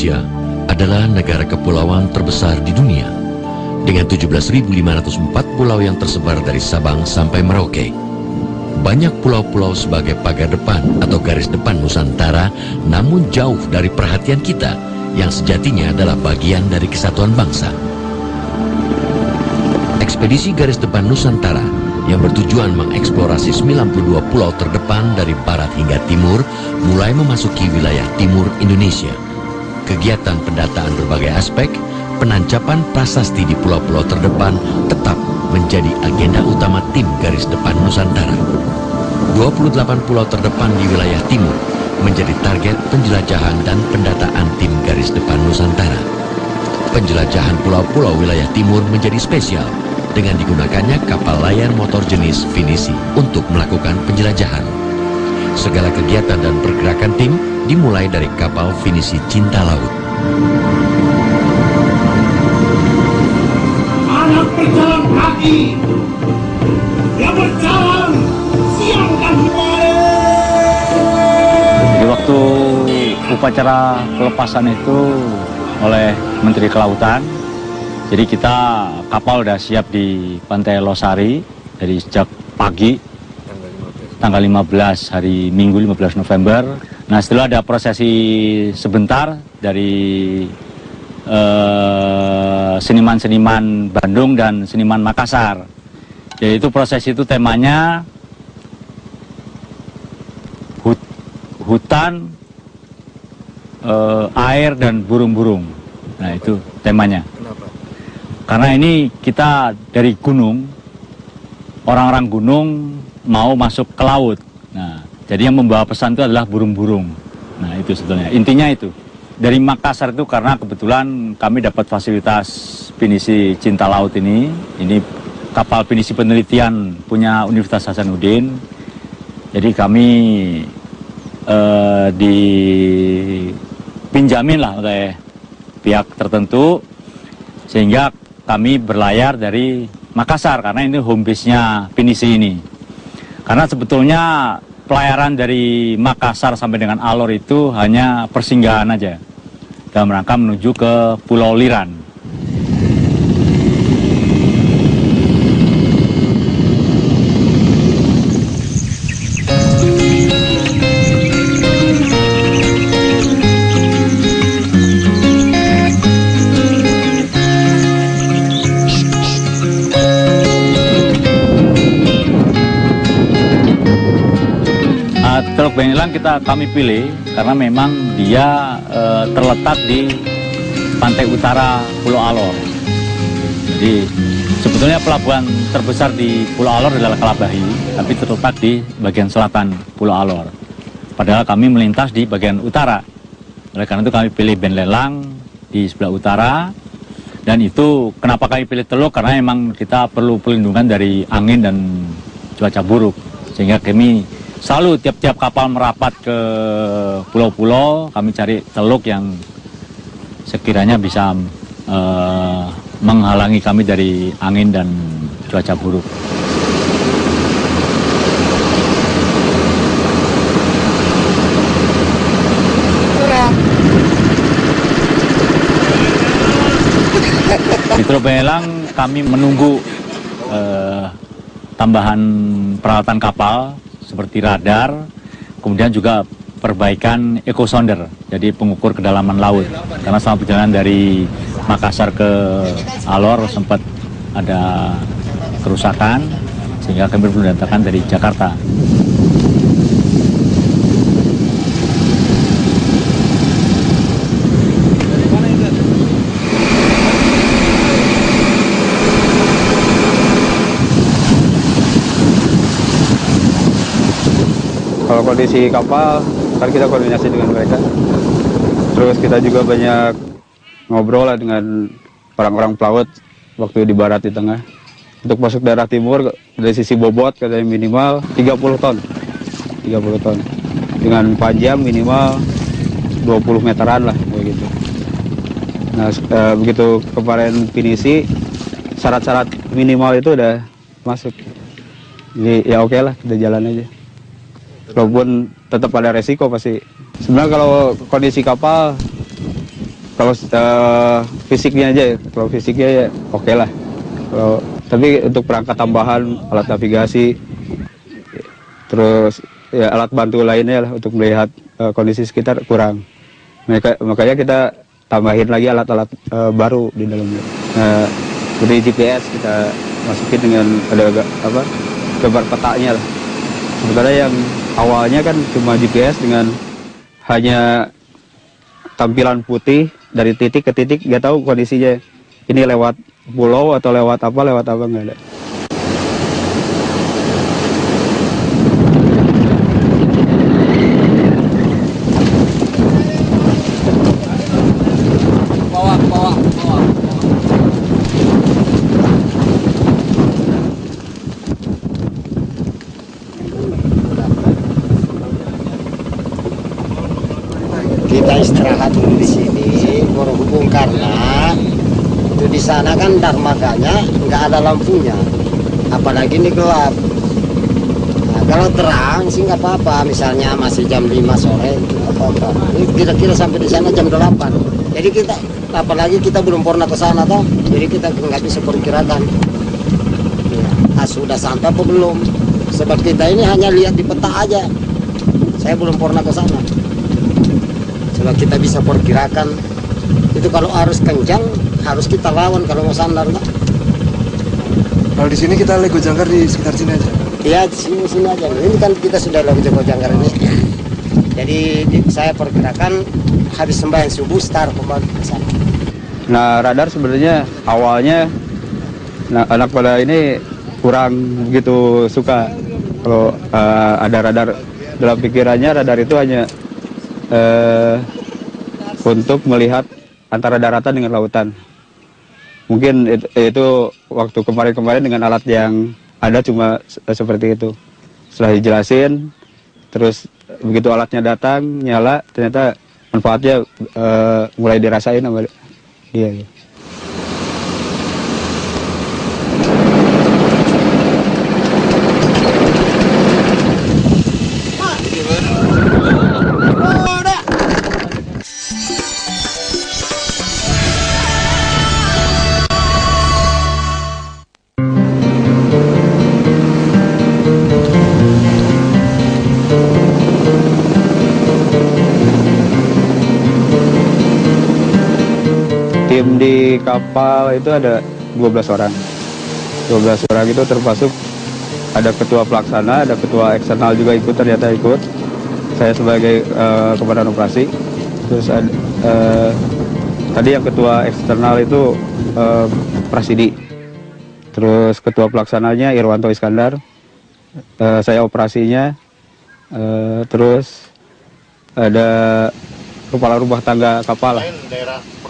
Indonesia adalah negara kepulauan terbesar di dunia, dengan 17.504 pulau yang tersebar dari Sabang sampai Merauke. Banyak pulau-pulau sebagai pagar depan atau garis depan Nusantara, namun jauh dari perhatian kita yang sejatinya adalah bagian dari kesatuan bangsa. Ekspedisi Garis Depan Nusantara yang bertujuan mengeksplorasi 92 pulau terdepan dari barat hingga timur mulai memasuki wilayah timur Indonesia. Kegiatan pendataan berbagai aspek, penancapan prasasti di pulau-pulau terdepan tetap menjadi agenda utama tim Garis Depan Nusantara. 28 pulau terdepan di wilayah timur menjadi target penjelajahan dan pendataan tim Garis Depan Nusantara. Penjelajahan pulau-pulau wilayah timur menjadi spesial dengan digunakannya kapal layar motor jenis Finisi untuk melakukan penjelajahan. Segala kegiatan dan pergerakan tim dimulai dari kapal Finisi Cinta Laut. Anak berjalan kaki, dia berjalan siang dan sore. Di waktu upacara pelepasan itu oleh Menteri Kelautan, jadi kita kapal udah siap di Pantai Losari dari sejak pagi, tanggal 15 hari Minggu 15 November. Nah setelah ada prosesi sebentar dari seniman-seniman Bandung dan seniman Makassar. Jadi itu prosesi itu temanya hutan, air dan burung-burung. Nah itu temanya. Karena ini kita dari gunung, orang-orang gunung mau masuk ke laut. Nah, jadi yang membawa pesan itu adalah burung-burung. Nah, itu sebetulnya. Intinya itu. Dari Makassar itu karena kebetulan kami dapat fasilitas Pinisi Cinta Laut ini. Ini kapal pinisi penelitian punya Universitas Hasanuddin. Jadi kami dipinjamin lah oleh pihak tertentu. Sehingga kami berlayar dari Makassar karena ini home base-nya Pinisi ini. Karena sebetulnya pelayaran dari Makassar sampai dengan Alor itu hanya persinggahan aja dalam rangka menuju ke Pulau Liran. Teluk Benilang kami pilih karena memang dia terletak di pantai utara Pulau Alor. Jadi sebetulnya pelabuhan terbesar di Pulau Alor adalah Kalabahi, tapi terletak di bagian selatan Pulau Alor. Padahal kami melintas di bagian utara. Oleh karena itu kami pilih Benilang di sebelah utara. Dan itu kenapa kami pilih Teluk? Karena memang kita perlu perlindungan dari angin dan cuaca buruk. Sehingga kami selalu tiap-tiap kapal merapat ke pulau-pulau, kami cari teluk yang sekiranya bisa menghalangi kami dari angin dan cuaca buruk. Di Teluk Benilang kami menunggu tambahan peralatan kapal seperti radar, kemudian juga perbaikan ekosonder, jadi pengukur kedalaman laut. Karena selama perjalanan dari Makassar ke Alor sempat ada kerusakan, sehingga kami perlu datangkan dari Jakarta. Kalau kondisi kapal, kan kita koordinasi dengan mereka. Terus kita juga banyak ngobrol lah dengan orang-orang pelaut waktu di barat di tengah. Untuk masuk daerah timur, dari sisi bobot katanya minimal 30 ton. 30 ton. Dengan panjang minimal 20 meteran lah, kayak gitu. Nah, begitu kemarin Pinisi, syarat-syarat minimal itu udah masuk. Jadi ya oke lah, kita jalan aja. Walaupun tetap ada resiko pasti. Sebenarnya kalau kondisi kapal Kalau fisiknya aja ya, kalau fisiknya ya oke lah. Tapi untuk perangkat tambahan, alat navigasi, terus ya alat bantu lainnya lah untuk melihat kondisi sekitar kurang. Makanya kita tambahin lagi alat-alat baru di dalamnya. Seperti GPS kita masukin dengan ada gambar petanya lah. Sementara yang awalnya kan cuma GPS dengan hanya tampilan putih dari titik ke titik, nggak tahu kondisinya ini lewat pulau atau lewat apa nggak ada. Kita istirahat dulu di sini, berhubung karena itu di sana kan dermaganya nggak ada lampunya, apalagi ini gelap. Nah, kalau terang sih nggak apa-apa, misalnya masih jam 5 sore itu nggak apa-apa. Ini kira-kira sampai di sana jam 8. Jadi kita, apalagi kita belum pernah ke sana toh, jadi kita nggak bisa perkirakan. Sudah sampai apa belum? Sebab kita ini hanya lihat di peta aja. Saya belum pernah ke sana. Sebab kita bisa perkirakan itu kalau arus kencang harus kita lawan kalau mau sandar enggak. Kalau di sini kita lego jangkar di sekitar sini aja. Iya di sini aja. Ini kan kita sudah lego jangkar ini. Jadi saya perkirakan habis sembahyang subuh start kembali ke sana. Nah radar sebenarnya awalnya anak pada ini kurang begitu suka kalau ada radar. Dalam pikirannya radar itu hanya untuk melihat antara daratan dengan lautan. Mungkin itu waktu kemarin-kemarin dengan alat yang ada cuma seperti itu. Setelah dijelasin, terus begitu alatnya datang, nyala, ternyata manfaatnya mulai dirasain sama dia. Tim di kapal itu ada 12 orang. 12 orang itu termasuk ada ketua pelaksana, ada ketua eksternal juga ternyata ikut. Saya sebagai komandan operasi. Terus tadi yang ketua eksternal itu Prasidi. Terus ketua pelaksananya Irwanto Iskandar. Saya operasinya. Terus ada kepala rumah tangga kapal.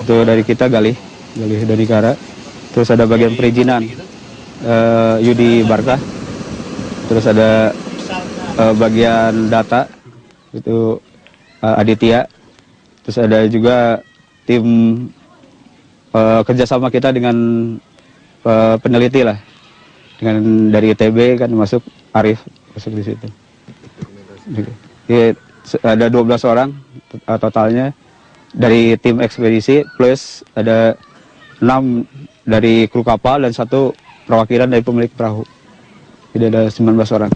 Itu dari kita Galih dari Kara. Terus ada bagian perizinan Yudi Barkah. Terus ada bagian data itu Aditya. Terus ada juga tim kerjasama kita dengan peneliti lah, dengan dari ITB kan masuk Arif masuk di situ. Jadi, ada 12 orang totalnya dari tim ekspedisi, plus ada 6 dari kru kapal dan 1 perwakilan dari pemilik perahu. Jadi ada 19 orang.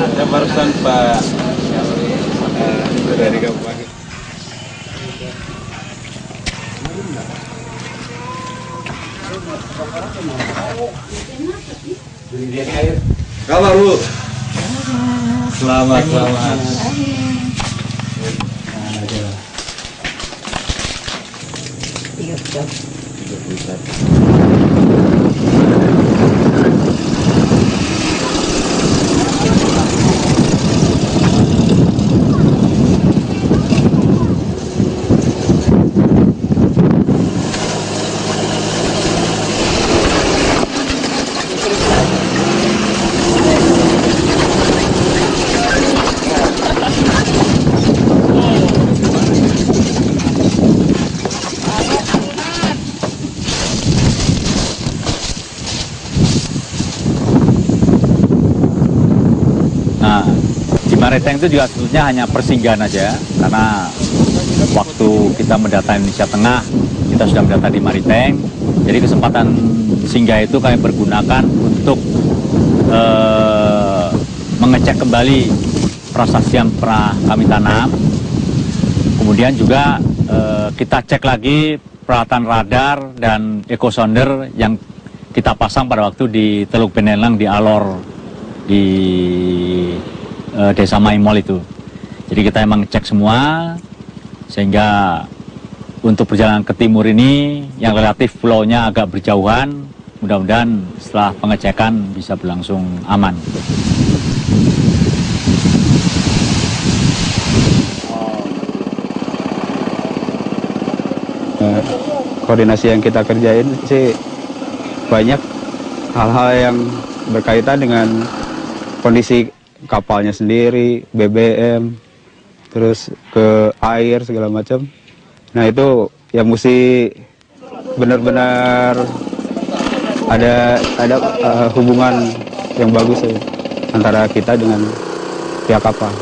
Ada barusan Pak dari Kabupaten. Kabar Bu? Selamat. Maritime itu juga sebetulnya hanya persinggahan aja, karena waktu kita mendata Indonesia Tengah, kita sudah mendata di Maritime. Jadi kesempatan singgah itu kami pergunakan untuk mengecek kembali prasasti yang pernah kami tanam. Kemudian juga kita cek lagi peralatan radar dan echo sounder yang kita pasang pada waktu di Teluk Benelang di Alor di Desa Maimol itu. Jadi kita emang cek semua, sehingga untuk perjalanan ke timur ini yang relatif pulaunya agak berjauhan, mudah-mudahan setelah pengecekan bisa berlangsung aman. Koordinasi yang kita kerjain sih banyak hal-hal yang berkaitan dengan kondisi kapalnya sendiri, BBM, terus ke air segala macam. Nah itu yang mesti benar-benar ada hubungan yang bagus ya, antara kita dengan pihak kapal.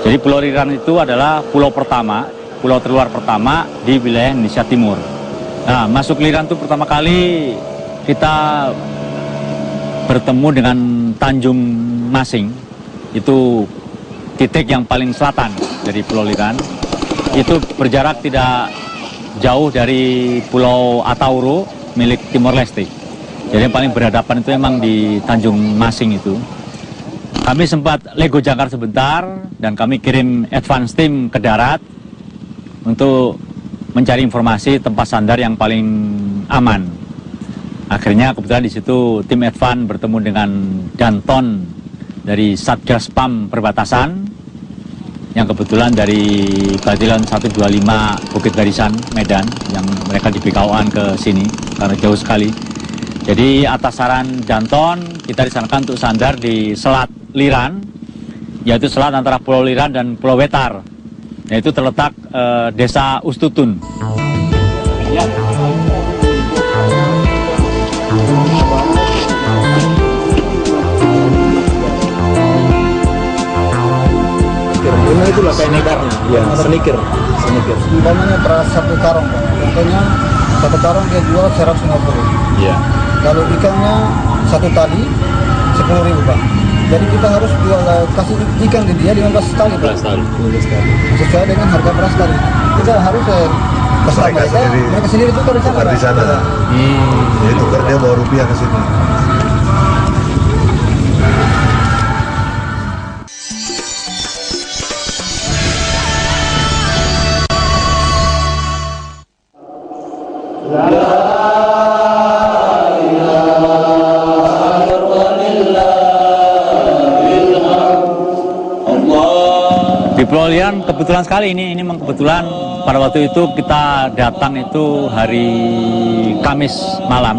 Jadi Pulau Liran itu adalah pulau pertama, pulau terluar pertama di wilayah Indonesia Timur. Nah, masuk Liran itu pertama kali kita bertemu dengan Tanjung Masing. Itu titik yang paling selatan dari Pulau Liran. Itu berjarak tidak jauh dari Pulau Atauro milik Timor Leste. Jadi yang paling berhadapan itu memang di Tanjung Masing itu. Kami sempat lego jangkar sebentar dan kami kirim advance team ke darat untuk mencari informasi tempat sandar yang paling aman. Akhirnya kebetulan di situ tim advance bertemu dengan Danton dari Satgas PAM Perbatasan yang kebetulan dari Batalion 125 Bukit Barisan Medan yang mereka di BKO-an ke sini karena jauh sekali. Jadi atas saran Danton kita disarankan untuk sandar di Selat Liran, yaitu selat antara Pulau Liran dan Pulau Wetar, yaitu terletak Desa Ustutun. Ya. Ini itu lah kayak negarnya. Iya, senikir. Umpamanya beras satu karung, contohnya satu karung dia jual 150. Iya. Kalau ikannya satu tali 10.000 Pak. Jadi kita harus jual kasih ikan ke dia 15 tali Pak. 15 tali. Sesuai dengan harga beras tadi. Kita harus pesan mereka sendiri tukar di sana. Tukar di sana. Jadi tukar dia bawa rupiah ke sini. Di Pulau Liran kebetulan sekali ini memang kebetulan pada waktu itu kita datang itu hari Kamis malam.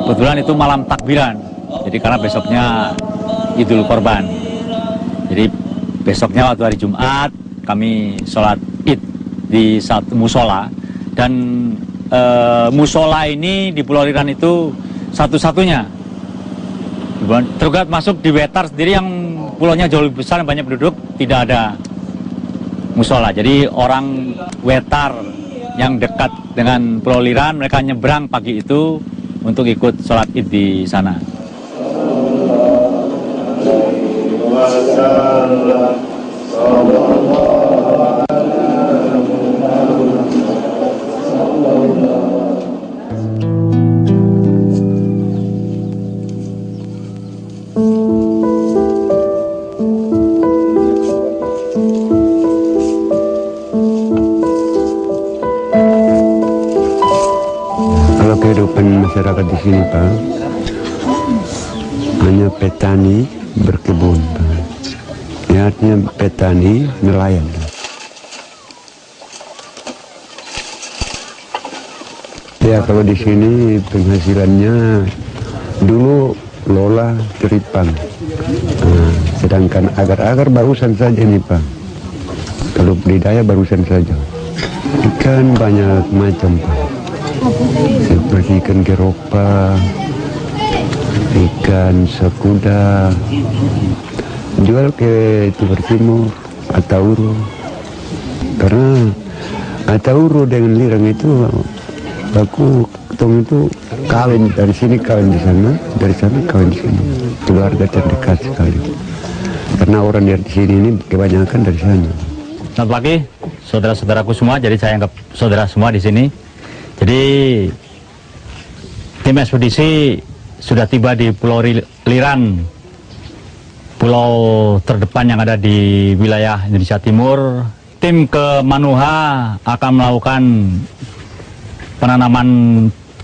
Kebetulan itu malam takbiran. Jadi karena besoknya Idul Korban. Jadi besoknya waktu hari Jumat kami sholat Id di satu musola dan musola ini di Pulau Liran itu satu-satunya. Tergugat masuk di Wetar sendiri yang pulaunya jauh lebih besar dan banyak penduduk, tidak ada musola. Jadi orang Wetar yang dekat dengan Pulau Liran, mereka nyebrang pagi itu untuk ikut sholat id di sana. Kalau kehidupan masyarakat di sini, Pak, hanya petani berkebun, Pak. Ya, artinya petani nelayan. Ya, kalau di sini penghasilannya dulu lola teripang. Nah, sedangkan agar-agar barusan saja nih, Pak. Kalau budidaya barusan saja. Ikan banyak macam, Pak. Seperti ikan geropa, ikan sekuda, jual ke Timur Timur, Atauro. Karena Atauro dengan Lirang itu baku ketemu itu kawin dari sini kawin di sana, dari sana kawin di sini. Keluarga terdekat sekali. Karena orang dari sini ini kebanyakan dari sana. Selamat pagi, saudara-saudaraku semua. Jadi saya anggap saudara semua di sini. Jadi tim ekspedisi sudah tiba di Pulau Liran, pulau terdepan yang ada di wilayah Indonesia Timur. Tim ke Manuha akan melakukan penanaman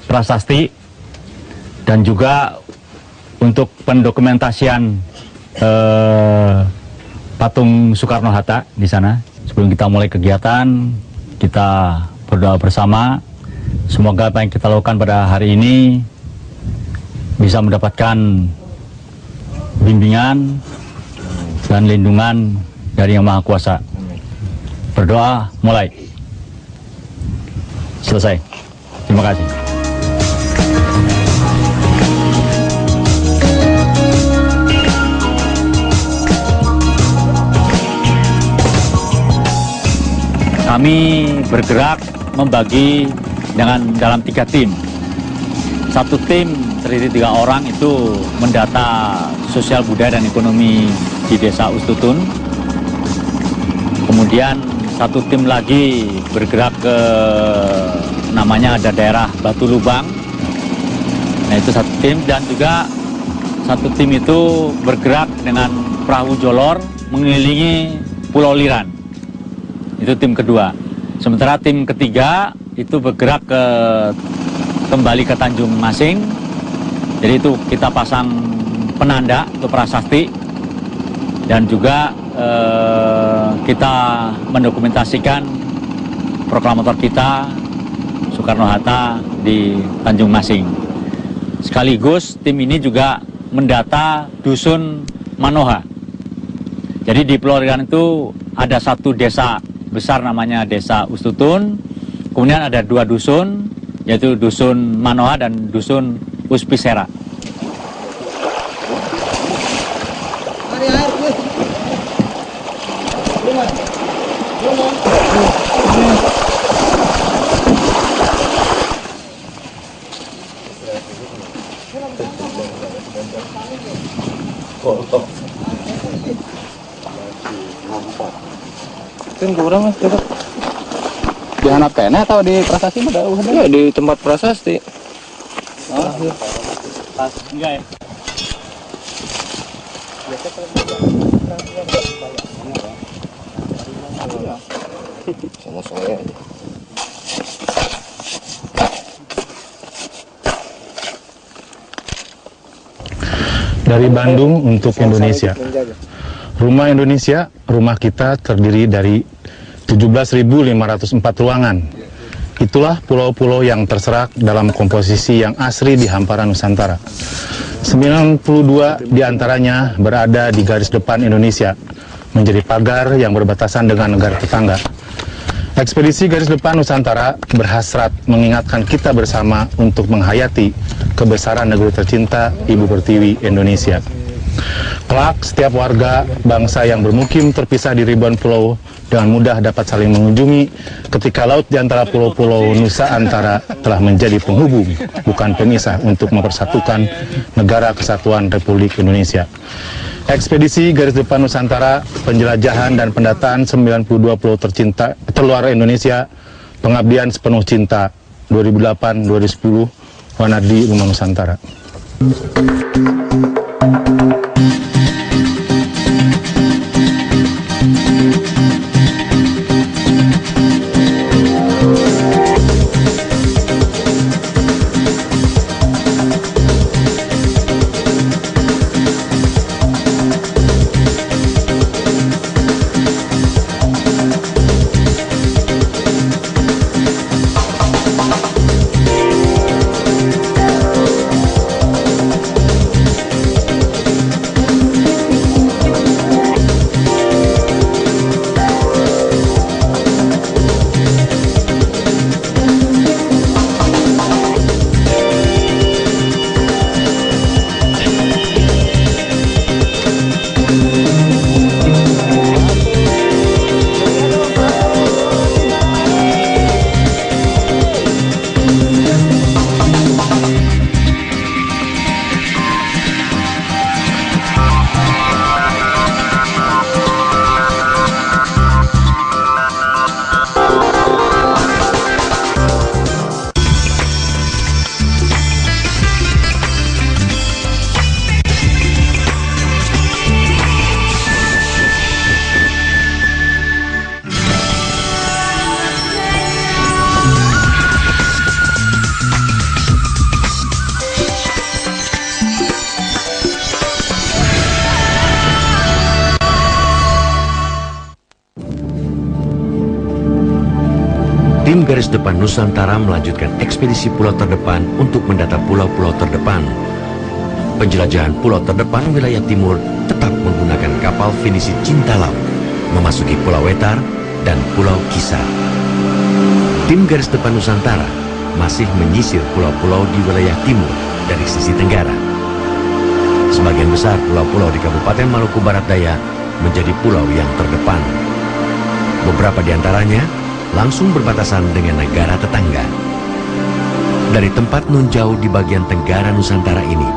prasasti dan juga untuk pendokumentasian patung Soekarno-Hatta di sana. Sebelum kita mulai kegiatan, kita berdoa bersama. Semoga apa yang kita lakukan pada hari ini bisa mendapatkan bimbingan dan lindungan dari Yang Maha Kuasa. Berdoa mulai. Selesai. Terima kasih. Kami bergerak membagi dalam 3 tim. Satu tim terdiri 3 orang itu mendata sosial budaya dan ekonomi di Desa Ustutun. Kemudian satu tim lagi bergerak ke namanya ada daerah Batu Lubang. Nah itu satu tim, dan juga satu tim itu bergerak dengan perahu jolor mengelilingi Pulau Liran. Itu tim kedua. Sementara tim ketiga itu bergerak kembali ke Tanjung Masing. Jadi itu kita pasang penanda untuk prasasti, dan juga kita mendokumentasikan proklamator kita Soekarno-Hatta di Tanjung Masing. Sekaligus tim ini juga mendata dusun Manoha. Jadi di Pulau Liran itu ada satu desa besar namanya Desa Ustutun. Kemudian ada 2 dusun, yaitu Dusun Manoha dan Dusun Uspisera. Kan kurang mas, coba. Di anak kene atau di prasasti udah? Ya, di tempat prasasti. Oh, pas enggak ya? Sama saya aja. Dari Bandung untuk Indonesia. Rumah Indonesia, rumah kita terdiri dari 17.504 ruangan. Itulah pulau-pulau yang terserak dalam komposisi yang asri di hamparan Nusantara. 92 diantaranya berada di garis depan Indonesia, menjadi pagar yang berbatasan dengan negara tetangga. Ekspedisi Garis Depan Nusantara berhasrat mengingatkan kita bersama untuk menghayati kebesaran negeri tercinta Ibu Pertiwi Indonesia. Kelak setiap warga bangsa yang bermukim terpisah di ribuan pulau dengan mudah dapat saling mengunjungi ketika laut di antara pulau-pulau Nusa Antara telah menjadi penghubung, bukan pemisah, untuk mempersatukan negara kesatuan Republik Indonesia. Ekspedisi Garis Depan Nusantara, penjelajahan dan pendataan 92 pulau tercinta terluar Indonesia, pengabdian sepenuh cinta 2008-2010, Wanardi Rumah Nusantara. Tim Garis Depan Nusantara melanjutkan ekspedisi pulau terdepan untuk mendata pulau-pulau terdepan. Penjelajahan pulau terdepan wilayah timur tetap menggunakan kapal finisi Cinta Laut, memasuki Pulau Wetar dan Pulau Kisar. Tim Garis Depan Nusantara masih menyisir pulau-pulau di wilayah timur dari sisi tenggara. Sebagian besar pulau-pulau di Kabupaten Maluku Barat Daya menjadi pulau yang terdepan. Beberapa di antaranya langsung berbatasan dengan negara tetangga. Dari tempat nun jauh di bagian tenggara Nusantara ini,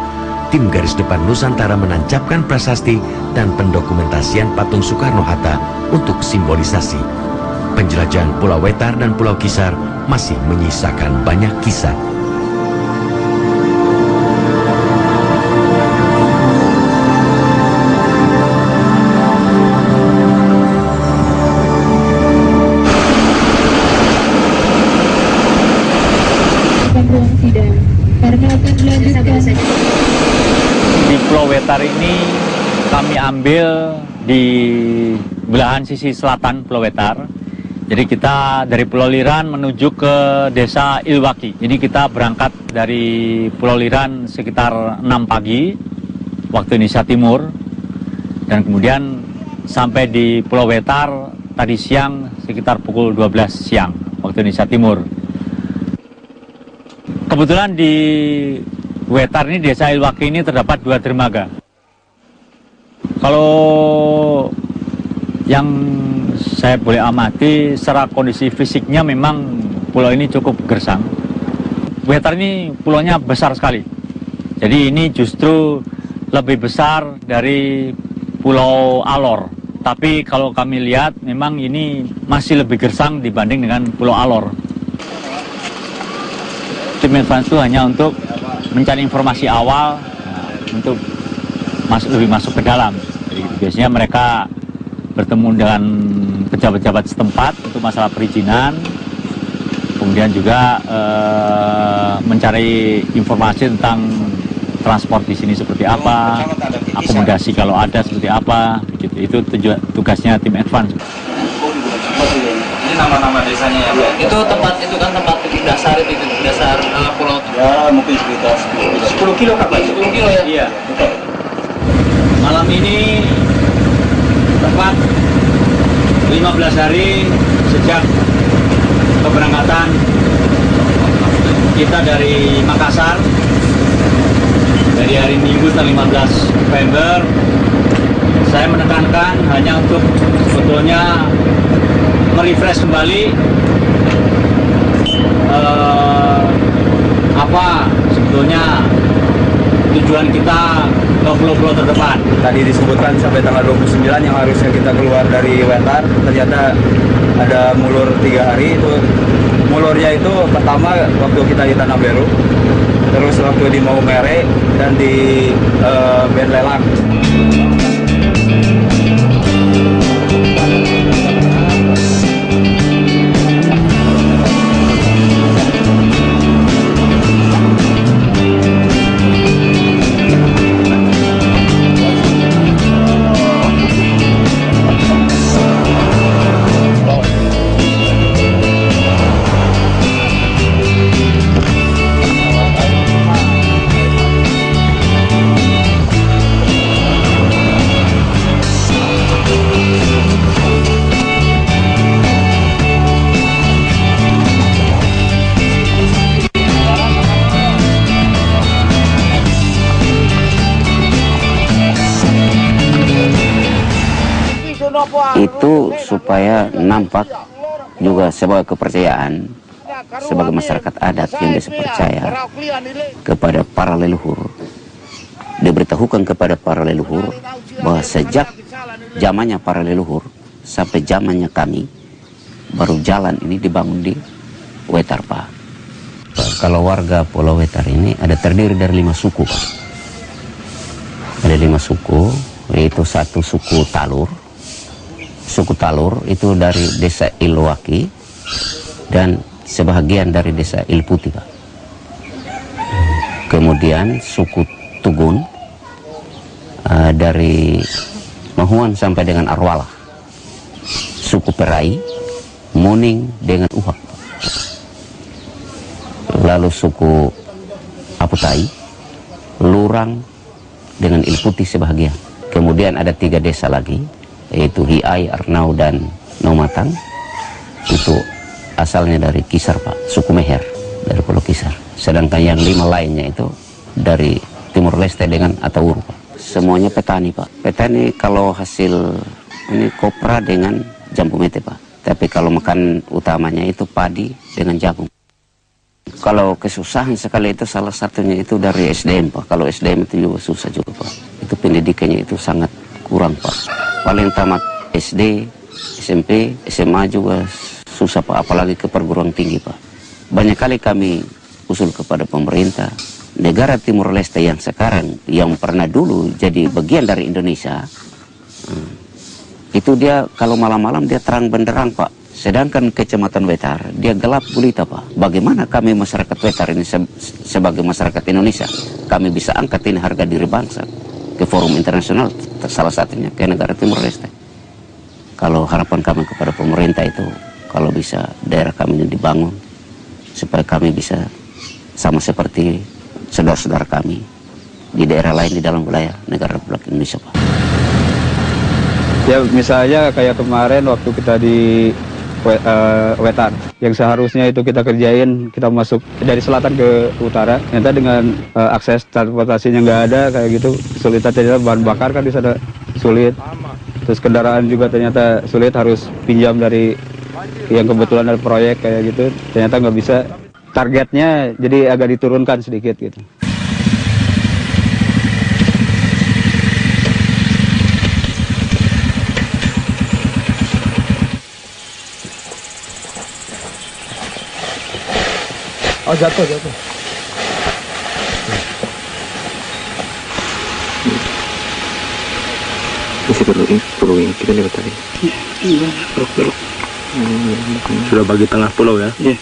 tim Garis Depan Nusantara menancapkan prasasti dan pendokumentasian patung Soekarno-Hatta untuk simbolisasi. Penjelajahan Pulau Wetar dan Pulau Kisar masih menyisakan banyak kisah. Di Pulau Wetar ini kami ambil di belahan sisi selatan Pulau Wetar. Jadi kita dari Pulau Liran menuju ke desa Ilwaki. Ini kita berangkat dari Pulau Liran sekitar 6 pagi waktu Indonesia Timur. Dan kemudian sampai di Pulau Wetar tadi siang sekitar pukul 12 siang waktu Indonesia Timur. Kebetulan di Wetar ini, desa Ilwaki ini terdapat 2 dermaga. Kalau yang saya boleh amati secara kondisi fisiknya memang pulau ini cukup gersang. Wetar ini pulaunya besar sekali. Jadi ini justru lebih besar dari Pulau Alor. Tapi kalau kami lihat memang ini masih lebih gersang dibanding dengan Pulau Alor. Tim advance itu hanya untuk mencari informasi awal, untuk lebih masuk ke dalam. Jadi biasanya mereka bertemu dengan pejabat-pejabat setempat untuk masalah perizinan, kemudian juga mencari informasi tentang transport di sini seperti apa, akomodasi kalau ada seperti apa, gitu. Itu tugasnya tim advance. Ini nama-nama desanya ya, Pak? Itu tempat dasar pulau. Ya, mungkin sekitar 10 kilo kan, Pak? 10 kilo ya? Iya. Malam ini tepat 15 hari sejak keberangkatan kita dari Makassar, dari hari Minggu tanggal 15 November. Saya menekankan hanya untuk sebetulnya merefresh kembali apa sebetulnya tujuan kita ke pulau-pulau terdepan. Tadi disebutkan sampai tanggal 29 yang harusnya kita keluar dari Wetar, ternyata ada mulur 3 hari. Itu mulurnya itu pertama waktu kita di Tanah Beru, terus waktu di Maumere, dan di Ben Lelang. Itu supaya nampak juga sebagai kepercayaan sebagai masyarakat adat yang bisa percaya kepada para leluhur. Diberitahukan kepada para leluhur bahwa sejak zamannya para leluhur sampai zamannya kami, baru jalan ini dibangun di Wetar, Pak. Kalau warga Pulau Wetar ini ada terdiri dari 5 suku, Pak. Ada 5 suku, yaitu satu suku Talur. Suku Talur itu dari desa Ilwaki dan sebahagian dari desa Ilputi, Pak. Kemudian suku Tugun dari Mahuan sampai dengan Arwala. Suku Perai, Muning dengan Uhak. Lalu suku Aputai, Lurang dengan Ilputi sebahagian. Kemudian ada 3 desa lagi, yaitu Hiai, Arnau, dan Nomatang. Itu asalnya dari Kisar, Pak, suku Meher dari Pulau Kisar. Sedangkan yang 5 lainnya itu dari Timur Leste dengan Atauru, Pak. Semuanya petani, Pak. Petani kalau hasil ini kopra dengan jambu mete, Pak. Tapi kalau makan utamanya itu padi dengan jagung. Kalau kesusahan sekali itu salah satunya itu dari SDM, Pak. Kalau SDM itu juga susah juga, Pak. Itu pendidikannya itu sangat kurang, Pak. Paling tamat SD, SMP, SMA juga susah, Pak, apalagi ke perguruan tinggi, Pak. Banyak kali kami usul kepada pemerintah, negara Timur Leste yang sekarang, yang pernah dulu jadi bagian dari Indonesia, itu dia kalau malam-malam dia terang benderang, Pak. Sedangkan Kecamatan Wetar, dia gelap gulita, Pak. Bagaimana kami masyarakat Wetar ini sebagai masyarakat Indonesia, kami bisa angkat ini harga diri bangsa ke forum internasional, salah satunya ke negara Timur Leste. Kalau harapan kami kepada pemerintah itu, kalau bisa daerah kami ini dibangun, supaya kami bisa sama seperti saudara-saudara kami di daerah lain di dalam wilayah negara Republik Indonesia, Pak. Ya misalnya kayak kemarin waktu kita di Wetan, yang seharusnya itu kita kerjain, kita masuk dari selatan ke utara, ternyata dengan akses transportasinya nggak ada, kayak gitu kesulitan. Ternyata bahan bakar kan di sana sulit, terus kendaraan juga ternyata sulit, harus pinjam dari yang kebetulan ada proyek kayak gitu, ternyata nggak bisa. Targetnya jadi agak diturunkan sedikit gitu. Oh, jatuh. Masih perlu ini kita lewat tadi. Iya. Belok. Sudah bagi tengah pulau ya? Iya.